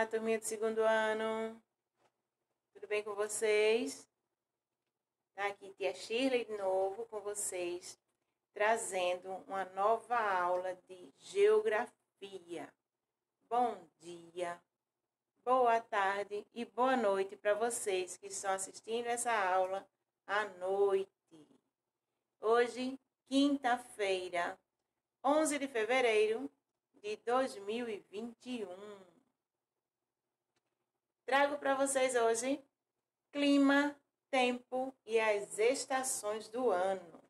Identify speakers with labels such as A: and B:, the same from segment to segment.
A: Olá, turminha do segundo ano. Tudo bem com vocês? Tá aqui tia Shirley de novo com vocês, trazendo uma nova aula de geografia. Bom dia, boa tarde e boa noite para vocês que estão assistindo essa aula à noite. Hoje, quinta-feira, 11 de fevereiro de 2021. Trago para vocês hoje clima, tempo e as estações do ano.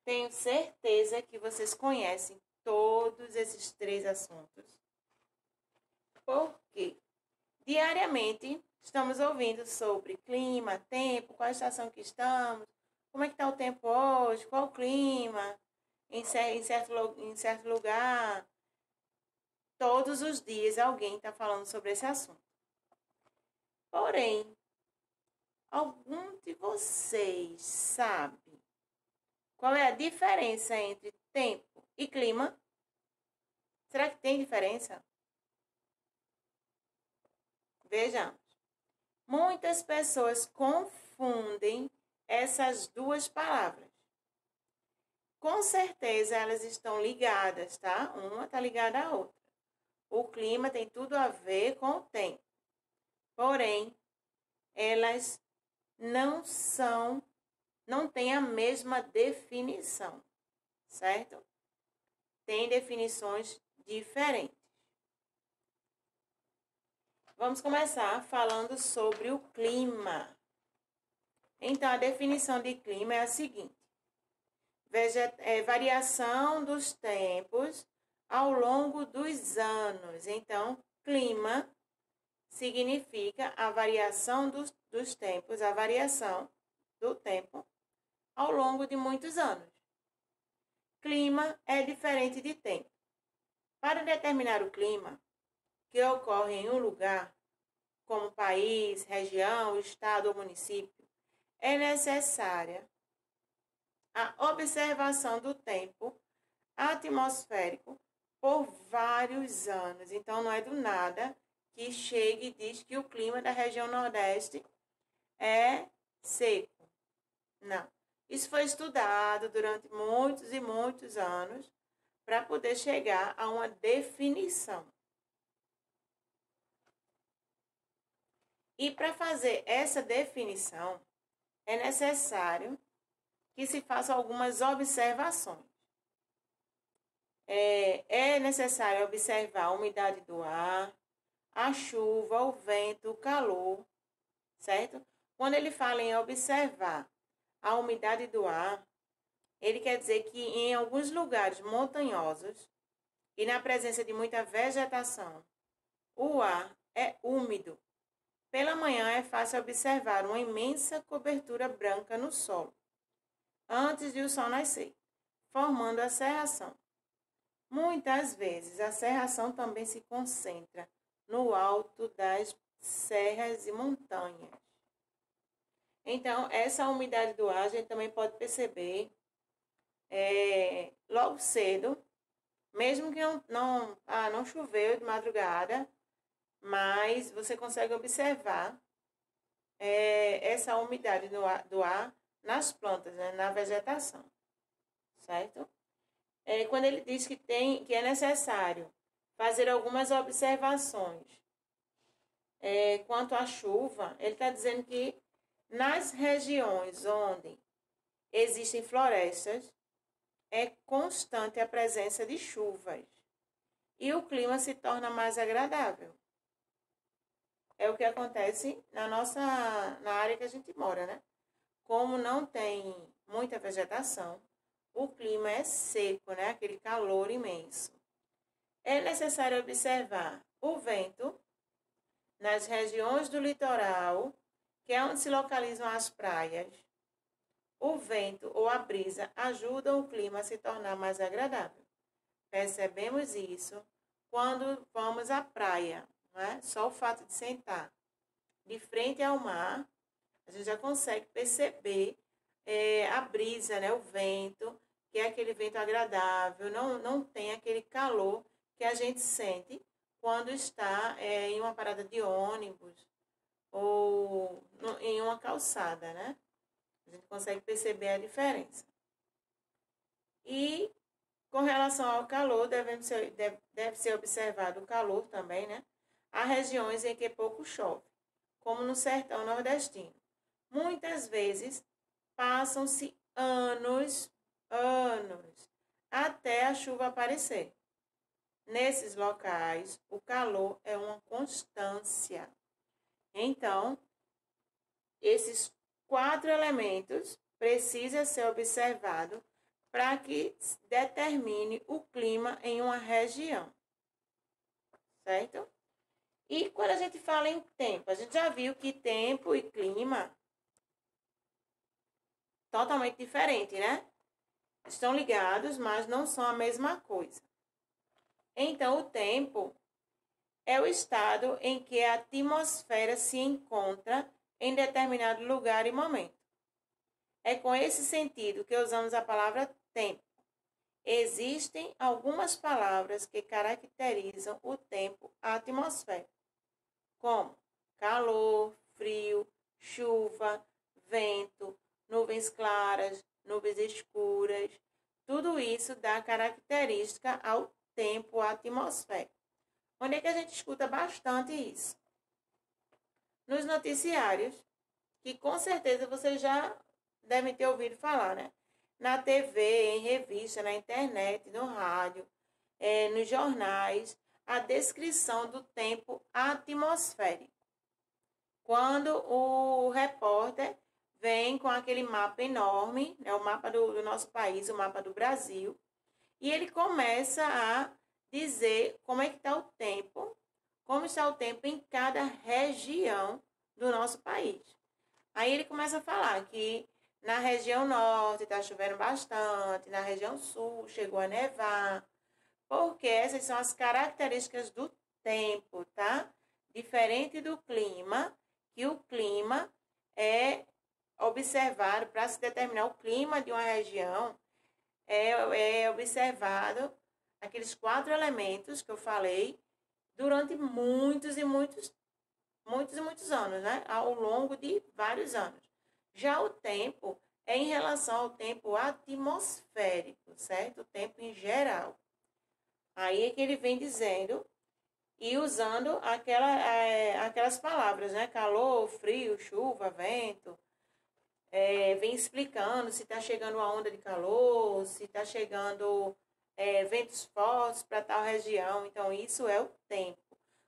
A: Tenho certeza que vocês conhecem todos esses três assuntos, porque diariamente estamos ouvindo sobre clima, tempo, qual a estação que estamos, como é que está o tempo hoje, qual o clima em certo lugar. Todos os dias alguém está falando sobre esse assunto. Porém, algum de vocês sabe qual é a diferença entre tempo e clima? Será que tem diferença? Vejamos. Muitas pessoas confundem essas duas palavras. Com certeza elas estão ligadas, tá? Uma está ligada à outra. O clima tem tudo a ver com o tempo. Porém, elas não têm a mesma definição, certo? Tem definições diferentes. Vamos começar falando sobre o clima. Então, a definição de clima é a seguinte: variação dos tempos ao longo dos anos. Então, clima significa a variação dos tempos, a variação do tempo ao longo de muitos anos. Clima é diferente de tempo. Para determinar o clima que ocorre em um lugar, como país, região, estado ou município, é necessária a observação do tempo atmosférico por vários anos. Então, não é do nada que chega e diz que o clima da região Nordeste é seco. Não. Isso foi estudado durante muitos e muitos anos para poder chegar a uma definição. E para fazer essa definição, é necessário que se façam algumas observações. É necessário observar a umidade do ar, a chuva, o vento, o calor, certo? Quando ele fala em observar a umidade do ar, ele quer dizer que em alguns lugares montanhosos e na presença de muita vegetação, o ar é úmido. Pela manhã é fácil observar uma imensa cobertura branca no solo, antes de o sol nascer, formando a cerração. Muitas vezes a cerração também se concentra no alto das serras e montanhas. Então, essa umidade do ar a gente também pode perceber logo cedo, mesmo que não choveu de madrugada, mas você consegue observar essa umidade do ar nas plantas, né, na vegetação, certo? Quando ele diz que é necessário fazer algumas observações quanto à chuva, ele está dizendo que nas regiões onde existem florestas, é constante a presença de chuvas e o clima se torna mais agradável. É o que acontece na área que a gente mora, né? Como não tem muita vegetação, o clima é seco, né? Aquele calor imenso. É necessário observar o vento nas regiões do litoral, que é onde se localizam as praias. O vento ou a brisa ajudam o clima a se tornar mais agradável. Percebemos isso quando vamos à praia, não é? Só o fato de sentar de frente ao mar, a gente já consegue perceber a brisa, né? O vento, que é aquele vento agradável, não tem aquele calor que a gente sente quando está em uma parada de ônibus ou em uma calçada, né? A gente consegue perceber a diferença. E com relação ao calor, deve ser observado o calor também, né? Há regiões em que pouco chove, como no sertão nordestino. Muitas vezes passam-se anos, até a chuva aparecer. Nesses locais, o calor é uma constância. Então, esses 4 elementos precisam ser observados para que determine o clima em uma região, certo? E quando a gente fala em tempo, a gente já viu que tempo e clima totalmente diferente, né? Estão ligados, mas não são a mesma coisa. Então, o tempo é o estado em que a atmosfera se encontra em determinado lugar e momento. É com esse sentido que usamos a palavra tempo. Existem algumas palavras que caracterizam o tempo atmosférico, como calor, frio, chuva, vento, nuvens claras, nuvens escuras. Tudo isso dá característica ao tempo atmosférico. Onde é que a gente escuta bastante isso? Nos noticiários, que com certeza você já deve ter ouvido falar, né? Na TV, em revista, na internet, no rádio, nos jornais, a descrição do tempo atmosférico. Quando o repórter vem com aquele mapa enorme, né, o mapa do nosso país, o mapa do Brasil, e ele começa a dizer como é que está o tempo, como está o tempo em cada região do nosso país. Aí ele começa a falar que na região norte está chovendo bastante, na região sul chegou a nevar, porque essas são as características do tempo, tá? Diferente do clima, que o clima é observado, para se determinar o clima de uma região, é observado aqueles 4 elementos que eu falei durante muitos anos, né? Ao longo de vários anos. Já o tempo é em relação ao tempo atmosférico, certo? O tempo em geral. Aí é que ele vem dizendo e usando aquelas palavras, né? Calor, frio, chuva, vento. Vem explicando se está chegando a onda de calor, se está chegando ventos fortes para tal região. Então, isso é o tempo.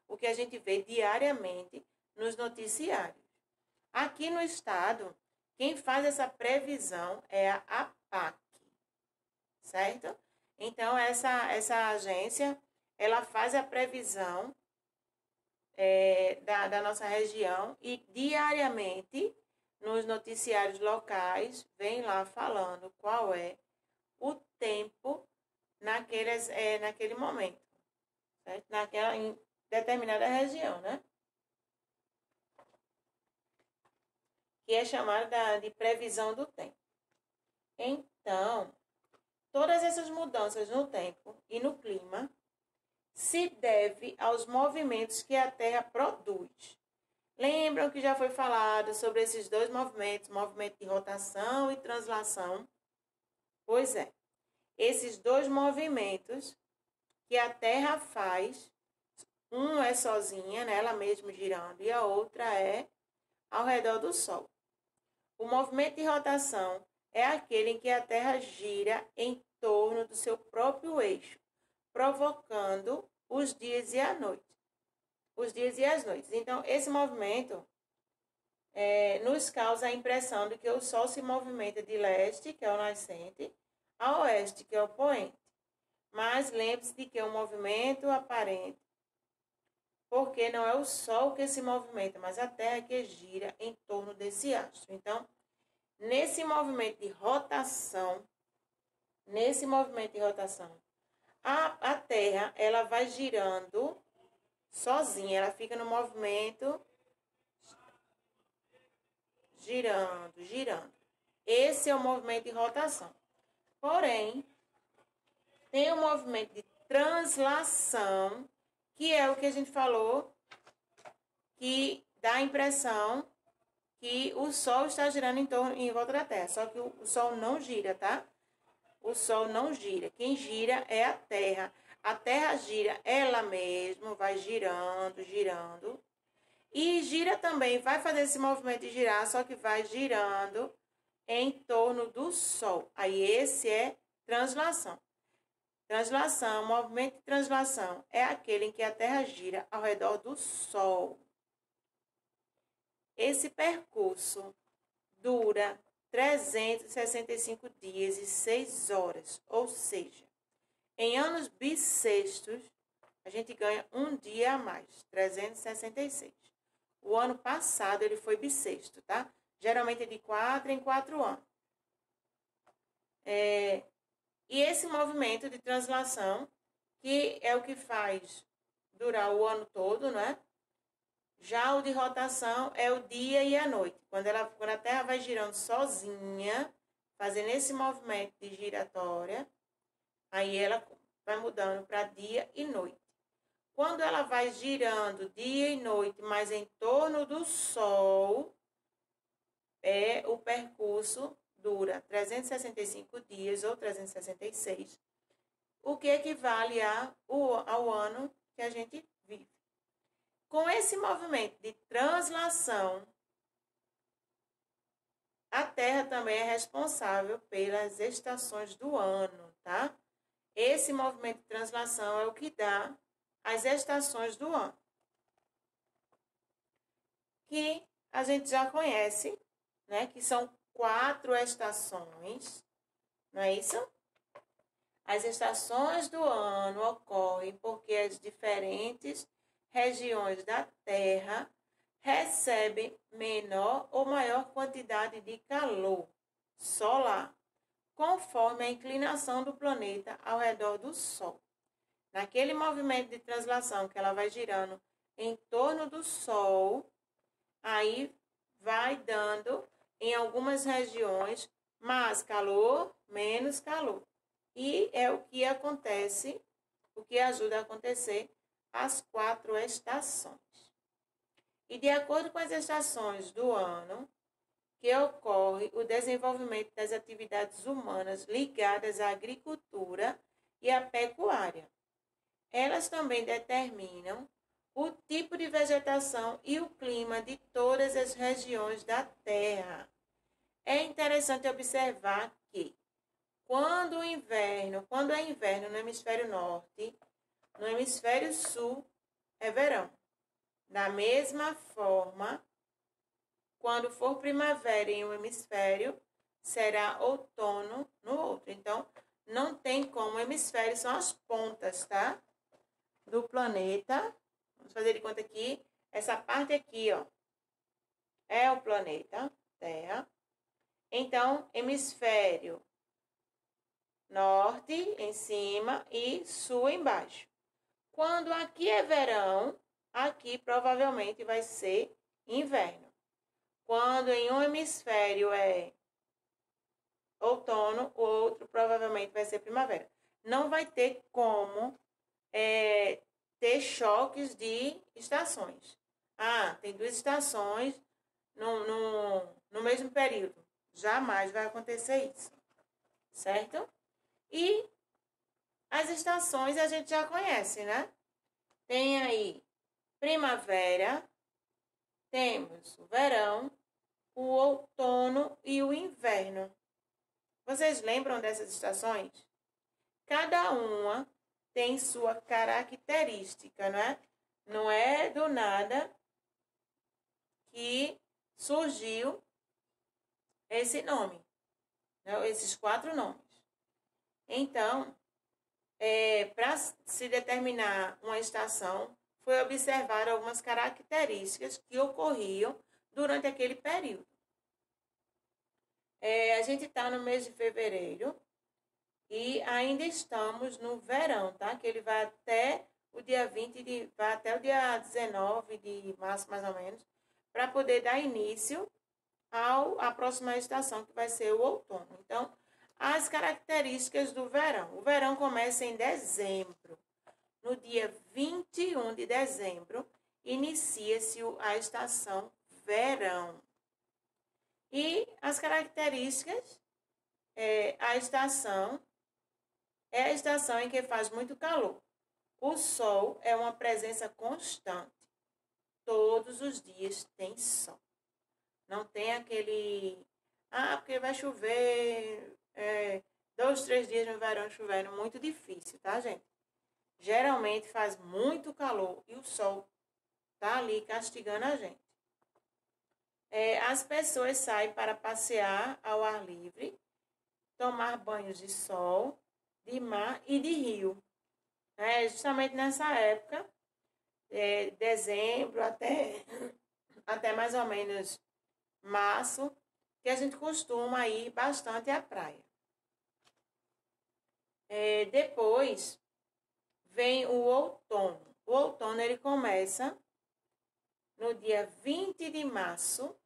A: O que a gente vê diariamente nos noticiários. Aqui no estado, quem faz essa previsão é a APAC, certo? Então, essa agência, ela faz a previsão da nossa região e diariamente, nos noticiários locais, vem lá falando qual é o tempo naquele momento, certo? Em determinada região, né? Que é chamada de previsão do tempo. Então, todas essas mudanças no tempo e no clima se deve aos movimentos que a Terra produz. Lembram que já foi falado sobre esses 2 movimentos, movimento de rotação e translação? Pois é, esses 2 movimentos que a Terra faz, um é sozinha, né, ela mesma girando, e a outra é ao redor do Sol. O movimento de rotação é aquele em que a Terra gira em torno do seu próprio eixo, provocando os dias e a noite. Os dias e as noites. Então, esse movimento nos causa a impressão de que o Sol se movimenta de leste, que é o nascente, a oeste, que é o poente. Mas lembre-se de que é um movimento aparente, porque não é o Sol que se movimenta, mas a Terra que gira em torno desse astro. Então, nesse movimento de rotação, a Terra ela vai girando sozinha, ela fica no movimento girando. Esse é o movimento de rotação. Porém, tem o movimento de translação, que é o que a gente falou, que dá a impressão que o Sol está girando em volta da Terra. Só que o Sol não gira, tá? O Sol não gira. Quem gira é a Terra. A Terra gira ela mesma, vai girando, girando. E gira também, vai fazer esse movimento de girar, só que vai girando em torno do Sol. Aí esse é translação. Translação, movimento de translação é aquele em que a Terra gira ao redor do Sol. Esse percurso dura 365 dias e 6 horas, ou seja, em anos bissextos, a gente ganha um dia a mais, 366. O ano passado ele foi bissexto, tá? Geralmente é de 4 em 4 anos. E esse movimento de translação, que é o que faz durar o ano todo, né? Já o de rotação é o dia e a noite. Quando a Terra vai girando sozinha, fazendo esse movimento de giratória, aí ela vai mudando para dia e noite. Quando ela vai girando dia e noite, mas em torno do Sol, o percurso dura 365 dias ou 366, o que equivale ao ano que a gente vive. Com esse movimento de translação, a Terra também é responsável pelas estações do ano, tá? Esse movimento de translação é o que dá as estações do ano, que a gente já conhece, né? Que são 4 estações, não é isso? As estações do ano ocorrem porque as diferentes regiões da Terra recebem menor ou maior quantidade de calor solar, conforme a inclinação do planeta ao redor do Sol. Naquele movimento de translação que ela vai girando em torno do Sol, aí vai dando em algumas regiões mais calor, menos calor. E é o que acontece, o que ajuda a acontecer as 4 estações. E de acordo com as estações do ano, que ocorre o desenvolvimento das atividades humanas ligadas à agricultura e à pecuária. Elas também determinam o tipo de vegetação e o clima de todas as regiões da Terra. É interessante observar que, quando é inverno no hemisfério norte, no hemisfério sul é verão. Da mesma forma, quando for primavera em um hemisfério, será outono no outro. Então, não tem como. O hemisfério são as pontas, tá? Do planeta. Vamos fazer de conta aqui. Essa parte aqui, ó, é o planeta Terra. Então, hemisfério norte em cima e sul embaixo. Quando aqui é verão, aqui provavelmente vai ser inverno. Quando em um hemisfério é outono, o outro provavelmente vai ser primavera. Não vai ter como ter choques de estações. Ah, tem 2 estações no mesmo período. Jamais vai acontecer isso. Certo? E as estações a gente já conhece, né? Tem aí primavera, temos o verão, o outono e o inverno. Vocês lembram dessas estações? Cada uma tem sua característica, não é? Não é do nada que surgiu esse nome, né? Esses 4 nomes. Então, para se determinar uma estação, foi observar algumas características que ocorriam durante aquele período. A gente está no mês de fevereiro e ainda estamos no verão, tá? Que ele vai até o dia 20, vai até o dia 19 de março, mais ou menos, para poder dar início à próxima estação, que vai ser o outono. Então, as características do verão. O verão começa em dezembro. no dia 21 de dezembro, inicia-se a estação verão. E as características, a estação é a estação em que faz muito calor. O sol é uma presença constante. Todos os dias tem sol. Não tem aquele... porque vai chover 2, 3 dias no verão chovendo. Muito difícil, tá, gente? Geralmente faz muito calor e o sol tá ali castigando a gente. As pessoas saem para passear ao ar livre, tomar banhos de sol, de mar e de rio. Justamente nessa época, dezembro até mais ou menos março, que a gente costuma ir bastante à praia. Depois vem o outono. O outono ele começa no dia 20 de março.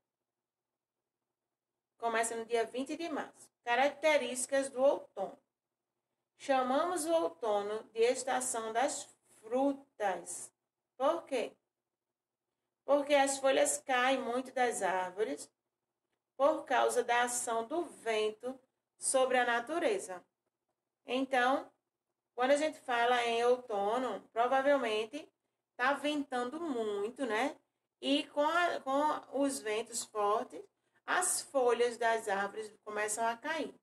A: Começa no dia 20 de março. Características do outono. Chamamos o outono de estação das frutas. Por quê? Porque as folhas caem muito das árvores por causa da ação do vento sobre a natureza. Então, quando a gente fala em outono, provavelmente está ventando muito, né? E com os ventos fortes, as folhas das árvores começam a cair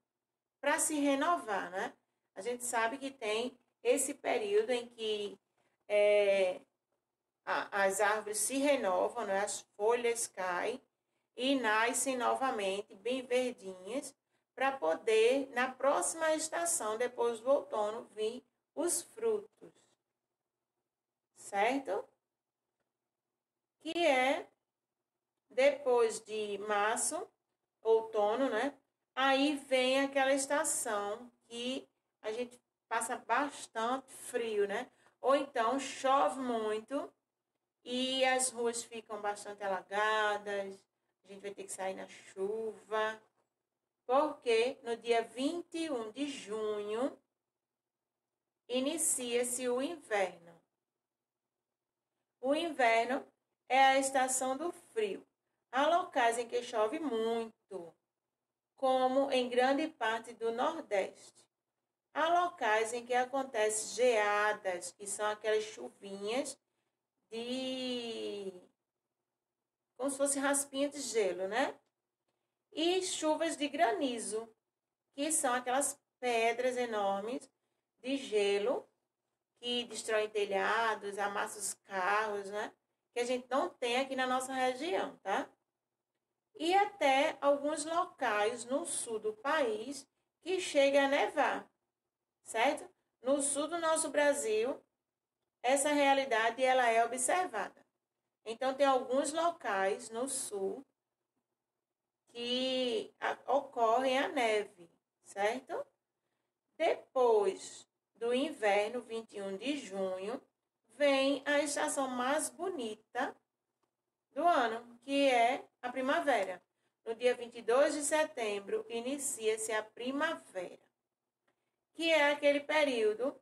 A: para se renovar, né? A gente sabe que tem esse período em que as árvores se renovam, né? As folhas caem e nascem novamente bem verdinhas para poder, na próxima estação, depois do outono, vir os frutos, certo? Que é depois de março, outono, né? Aí vem aquela estação que a gente passa bastante frio, né? Ou então chove muito e as ruas ficam bastante alagadas, a gente vai ter que sair na chuva, porque no dia 21 de junho inicia-se o inverno. O inverno é a estação do frio. Há locais em que chove muito, como em grande parte do Nordeste. Há locais em que acontecem geadas, que são aquelas chuvinhas como se fosse raspinha de gelo, né? E chuvas de granizo, que são aquelas pedras enormes de gelo que destroem telhados, amassam os carros, né? Que a gente não tem aqui na nossa região, tá? E até alguns locais no sul do país que chega a nevar, certo? No sul do nosso Brasil, essa realidade ela é observada. Então, tem alguns locais no sul que ocorre a neve, certo? Depois do inverno, 21 de junho, vem a estação mais bonita do ano, que é a primavera. No dia 22 de setembro, inicia-se a primavera, que é aquele período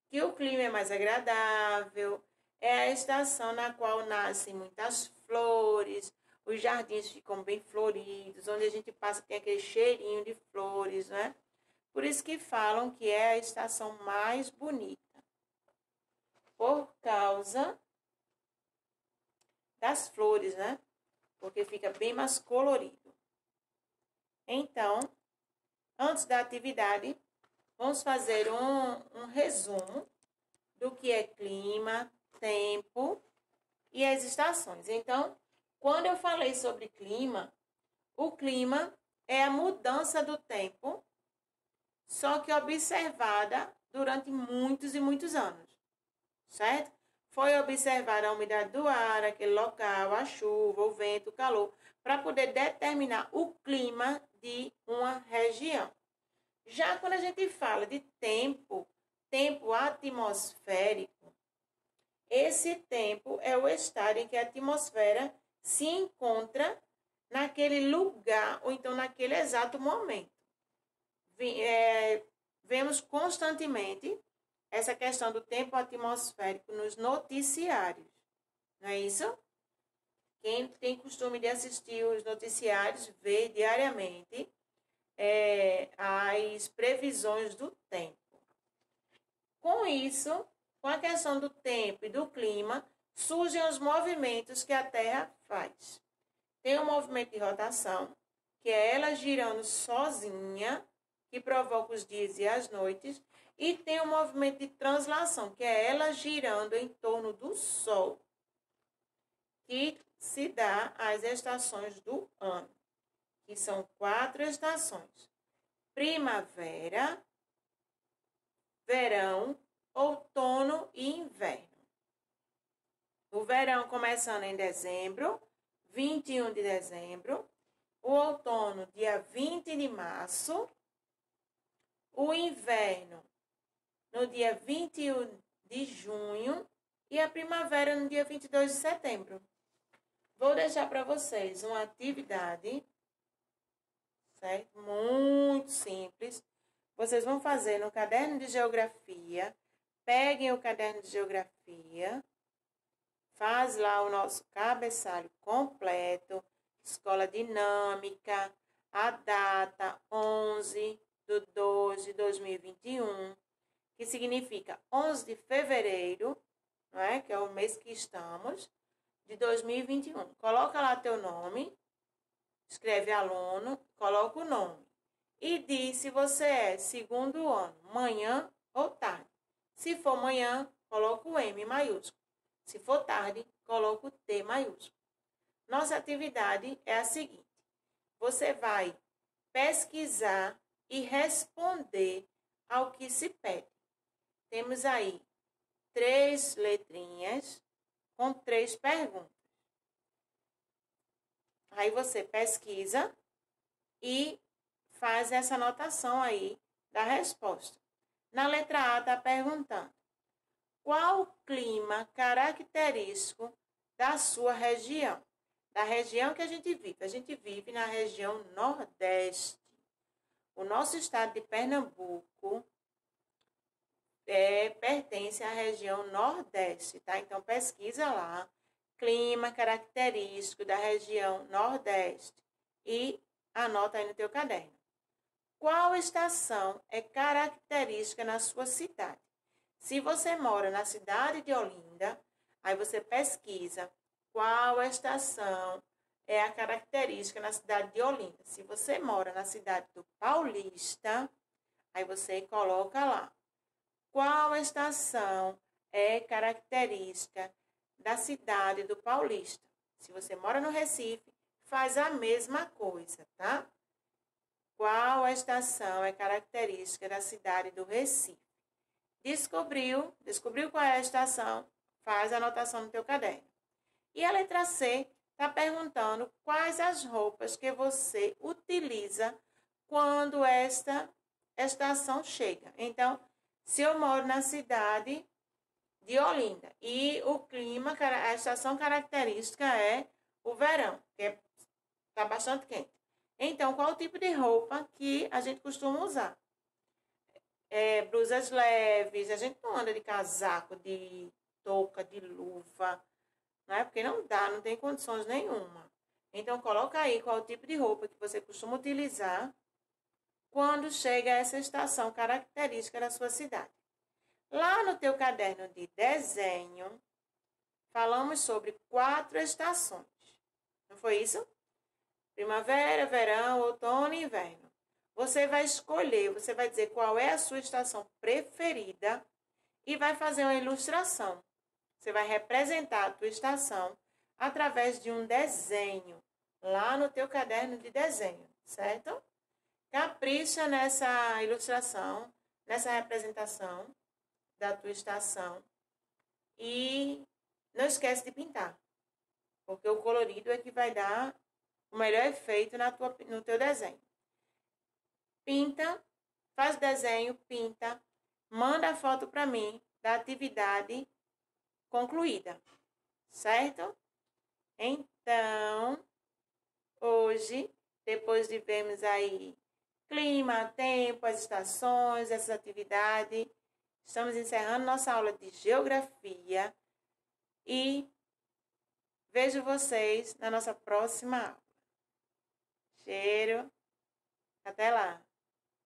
A: que o clima é mais agradável, é a estação na qual nascem muitas flores, os jardins ficam bem floridos, onde a gente passa tem aquele cheirinho de flores, né? Por isso que falam que é a estação mais bonita, por causa das flores, né? Porque fica bem mais colorido. Então, antes da atividade, vamos fazer um resumo do que é clima, tempo e as estações. Então, quando eu falei sobre clima, o clima é a mudança do tempo, só que observada durante muitos e muitos anos, certo? Foi observada a umidade do ar, aquele local, a chuva, o vento, o calor, para poder determinar o clima de uma região. Já quando a gente fala de tempo atmosférico, esse tempo é o estado em que a atmosfera se encontra naquele lugar ou então naquele exato momento. Vemos constantemente essa questão do tempo atmosférico nos noticiários. Não é isso? Quem tem costume de assistir os noticiários vê diariamente as previsões do tempo. Com isso, com a questão do tempo e do clima, surgem os movimentos que a Terra faz. Tem um movimento de rotação, que é ela girando sozinha, que provoca os dias e as noites, e tem um movimento de translação, que é ela girando em torno do Sol, que se dá às estações do ano, que são 4 estações: primavera, verão, outono e inverno. O verão começando em dezembro, 21 de dezembro, o outono dia 20 de março, o inverno no dia 21 de junho e a primavera no dia 22 de setembro. Vou deixar para vocês uma atividade, certo? Muito simples. Vocês vão fazer no caderno de geografia. Peguem o caderno de geografia. Faz lá o nosso cabeçalho completo. Escola dinâmica. A data 11/2/2021. Que significa 11 de fevereiro, não é? Que é o mês que estamos, de 2021. Coloca lá teu nome, escreve aluno, coloca o nome. E diz se você é segundo ano, manhã ou tarde. Se for manhã, coloca o M maiúsculo. Se for tarde, coloca o T maiúsculo. Nossa atividade é a seguinte: você vai pesquisar e responder ao que se pede. Temos aí 3 letrinhas com 3 perguntas. Aí você pesquisa e faz essa anotação aí da resposta. Na letra A está perguntando: qual o clima característico da sua região? Da região que a gente vive. A gente vive na região Nordeste. O nosso estado de Pernambuco pertence à região Nordeste, tá? Então, pesquisa lá, clima característico da região Nordeste e anota aí no teu caderno. Qual estação é característica na sua cidade? Se você mora na cidade de Olinda, aí você pesquisa qual estação é a característica na cidade de Olinda. Se você mora na cidade do Paulista, aí você coloca lá. Qual estação é característica da cidade do Paulista? Se você mora no Recife, faz a mesma coisa, tá? Qual estação é característica da cidade do Recife? Descobriu qual é a estação, faz a anotação no teu caderno. E a letra C está perguntando quais as roupas que você utiliza quando esta estação chega. Então, se eu moro na cidade de Olinda e o clima, a estação característica é o verão, que está bastante quente. Então, qual o tipo de roupa que a gente costuma usar? Blusas leves, a gente não anda de casaco, de touca, de luva, né? Porque não dá, não tem condições nenhuma. Então, coloca aí qual o tipo de roupa que você costuma utilizar quando chega essa estação característica da sua cidade. Lá no teu caderno de desenho, falamos sobre 4 estações. Não foi isso? Primavera, verão, outono e inverno. Você vai escolher, você vai dizer qual é a sua estação preferida e vai fazer uma ilustração. Você vai representar a tua estação através de um desenho lá no teu caderno de desenho, certo? Capricha nessa ilustração, nessa representação da tua estação e não esquece de pintar, porque o colorido é que vai dar o melhor efeito no teu desenho. Pinta, faz desenho, pinta, manda a foto para mim da atividade concluída, certo? Então, hoje, depois de vermos aí clima, tempo, as estações, essas atividades, Estamos encerrando nossa aula de geografia e vejo vocês na nossa próxima aula. Cheiro. Até lá.